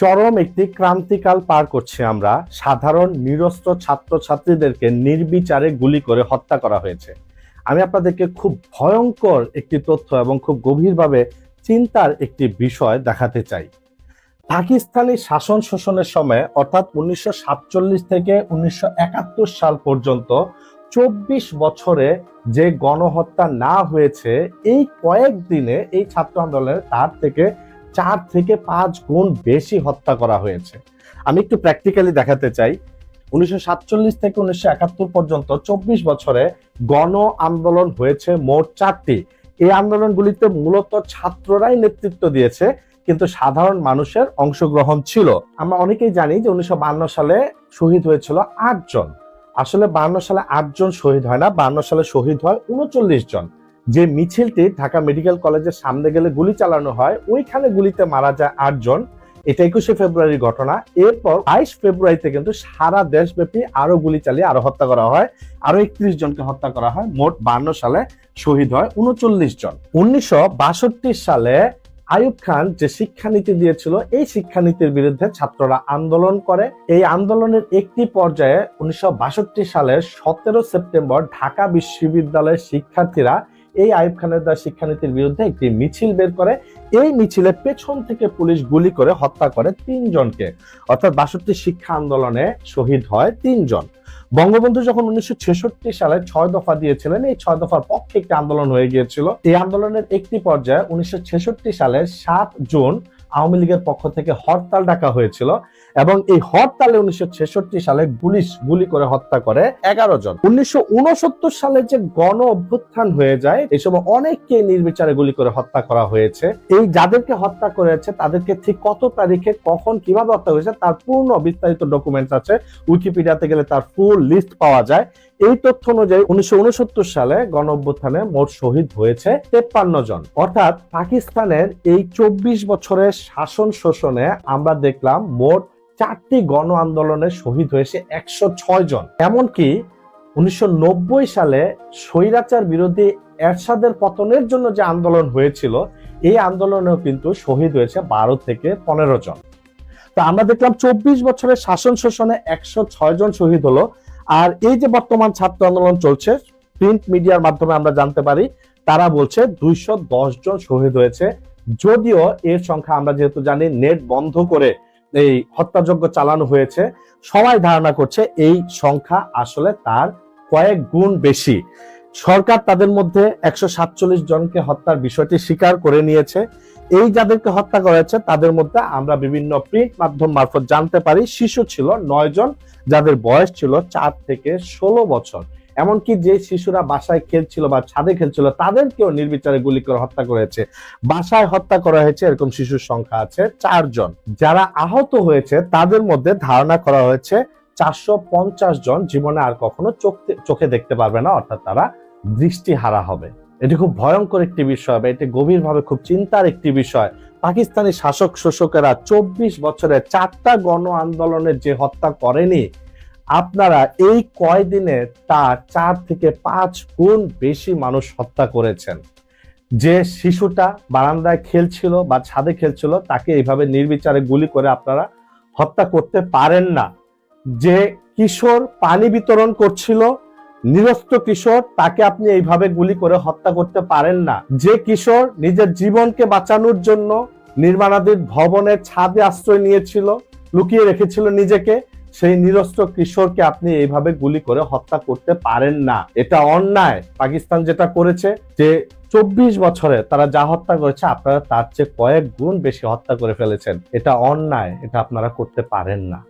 চরম একটি ক্রান্তিকাল পার করছি আমরা। সাধারণ নিরস্ত্র ছাত্রছাত্রীদেরকে নির্বিচারে গুলি করে হত্যা করা হয়েছে। আমি আপনাদেরকে খুব ভয়ঙ্কর একটি তথ্য এবং খুব গভীরভাবে চিন্তার একটি বিষয় দেখাতে চাই। পাকিস্তানি শাসন শোষণের সময় অর্থাৎ 1947 থেকে 1971 সাল পর্যন্ত 24 বছরে যে গণহত্যা না হয়েছে, এই কয়েকদিনে এই ছাত্র আন্দোলনের তার থেকে 4 থেকে 5 গুণ বেশি হত্যা করা হয়েছে। আমি একটু প্র্যাকটিক্যালি দেখাতে চাই। 1947 থেকে 1971 পর্যন্ত 24 বছরে গণ আন্দোলন হয়েছে মোট 4টি। এই আন্দোলনগুলিতে মূলত ছাত্ররাই নেতৃত্ব দিয়েছে, কিন্তু সাধারণ মানুষের অংশগ্রহণ ছিল। আমরা অনেকেই জানি যে 1952 সালে শহীদ হয়েছিল 8 জন। আসলে 52 সালে 8 জন শহীদ হয় না, 52 সালে শহীদ হয় 39 জন। যে মিছিলটি ঢাকা মেডিকেল কলেজের সামনে গেলে গুলি চালানো হয়, ওইখানে গুলিতে মারা যায় 8 জন। এটা 21শে ফেব্রুয়ারির ঘটনা। এরপর 22 ফেব্রুয়ারিতে কিন্তু সারা দেশব্যাপী আরো গুলি চালিয়ে আরো হত্যা করা হয়, আরো 31 জনকে হত্যা করা হয়। মোট 52 সালে শহীদ হয় 39 জন। 1962 সালে আইয়ুব খান যে শিক্ষানীতি দিয়েছিল, এই শিক্ষানীতির বিরুদ্ধে ছাত্ররা আন্দোলন করে। এই আন্দোলনের একটি পর্যায়ে 1962 সালের 17 সেপ্টেম্বর ঢাকা বিশ্ববিদ্যালয়ের শিক্ষার্থীরা এই আইয়ুব খানের দেওয়া শিক্ষানীতির বিরুদ্ধে একটি মিছিল বের করে। এই মিছিলে পেছন থেকে পুলিশ গুলি করে হত্যা করে 3 জনকে। অর্থাৎ 62 শিক্ষা আন্দোলনে শহীদ হয় 3 জন। বঙ্গবন্ধু যখন 1966 সালে 6 দফা দিয়েছিলেন, এই 6 দফার পক্ষে একটি আন্দোলন হয়ে গিয়েছিল। এই আন্দোলনের একটি পর্যায়ে 1966 সালের 7 জুন আওয়ামী লীগের পক্ষ থেকে হরতাল ডাকা হয়েছিল এবং এই হরতালে 1966 সালে পুলিশ গুলি করে হত্যা করে 11 জন। 1969 সালে যে গণ অভ্যুত্থান হয়ে যায়, এই সময় অনেককে নির্বিচারে গুলি করে হত্যা করা হয়েছে। এই যাদেরকে হত্যা করেছে তাদেরকে ঠিক কত তারিখে কখন কিভাবে হত্যা হয়েছে তার পূর্ণ বিস্তারিত ডকুমেন্টস আছে। উইকিপিডিয়াতে গেলে তার ফুল লিস্ট পাওয়া যায়। এই তথ্য অনুযায়ী 1969 সালে গণ অভ্যুত্থানে মোট শহীদ হয়েছে 53 জন। অর্থাৎ পাকিস্তানের এই 24 বছরের শাসন শোষণে আমরা দেখলাম মোট 4টি গণ আন্দোলনে শহীদ হয়েছে 106 জন। এমনকি 1990 সালে স্বৈরাচার বিরোধী এরশাদের পতনের জন্য যে আন্দোলন হয়েছিল, এই আন্দোলনেও কিন্তু শহীদ হয়েছে 12 থেকে 15 জন। তো আমরা দেখলাম 24 বছরের শাসন শোষণে 106 জন শহীদ হলো। আর এই যে বর্তমান ছাত্র আন্দোলন চলছে, প্রিন্ট মিডিয়ার মাধ্যমে আমরা জানতে পারি, তারা বলছে 210 জন শহীদ হয়েছে। যদিও এর সংখ্যা আমরা যেহেতু জানি নেট বন্ধ করে এই হত্যাযজ্ঞ চালানো হয়েছে, সবাই ধারণা করছে এই সংখ্যা আসলে তার কয়েক গুণ বেশি। সরকার তাদের মধ্যে 147 জনকে হত্যার বিষয়টি স্বীকার করে নিয়েছে। এই যাদেরকে হত্যা করেছে তাদের মধ্যে আমরা বিভিন্ন প্রিন্ট মাধ্যম মারফত জানতে পারি শিশু ছিল 9 জন, যাদের বয়স ছিল 4 থেকে 16 বছর। এমনকি যে শিশুরা বাসায় খেলছিল বা ছাদে খেলছিল তাদেরকেও নির্বিচারে গুলি করে হত্যা করেছে। বাসায় হত্যা করা হয়েছে এরকম শিশুর সংখ্যা আছে 4 জন। যারা আহত হয়েছে তাদের মধ্যে ধারণা করা হয়েছে 450 জন জীবনে আর কখনো চোখে দেখতে পারবে না, অর্থাৎ তারা দৃষ্টিহারা হবে। এটি খুব ভয়ঙ্কর একটি বিষয়, এটি গভীরভাবে খুব চিন্তার একটি বিষয়। পাকিস্তানি শাসক শোষকেরা 24 বছরে 4টা গণ আন্দোলনের যে হত্যা করেনি, আপনারা এই কয়দিনে তার 4 থেকে 5 গুণ বেশি মানুষ হত্যা করেছেন। যে শিশুটা বারান্দায় খেলছিল বা ছাদে খেলছিল তাকে এইভাবে নির্বিচারে গুলি করে আপনারা হত্যা করতে পারেন না। যে কিশোর পানি বিতরণ করছিল, নিরস্ত্র কিশোর, তাকে আপনি এইভাবে গুলি করে হত্যা করতে পারেন না। যে কিশোর নিজের জীবনকে বাঁচানোর জন্য নির্মাণাধীন ভবনের ছাদে আশ্রয় নিয়েছিল, লুকিয়ে রেখেছিল নিজেকে, সেই নিরস্ত্র কিশোরকে আপনি এইভাবে গুলি করে হত্যা করতে পারেন না। এটা অন্যায়। পাকিস্তান যেটা করেছে, যে 24 বছরে তারা যা হত্যা করেছে আপনারা তার চেয়ে কয়েক গুণ বেশি হত্যা করে ফেলেছেন। এটা অন্যায়, এটা আপনারা করতে পারেন না।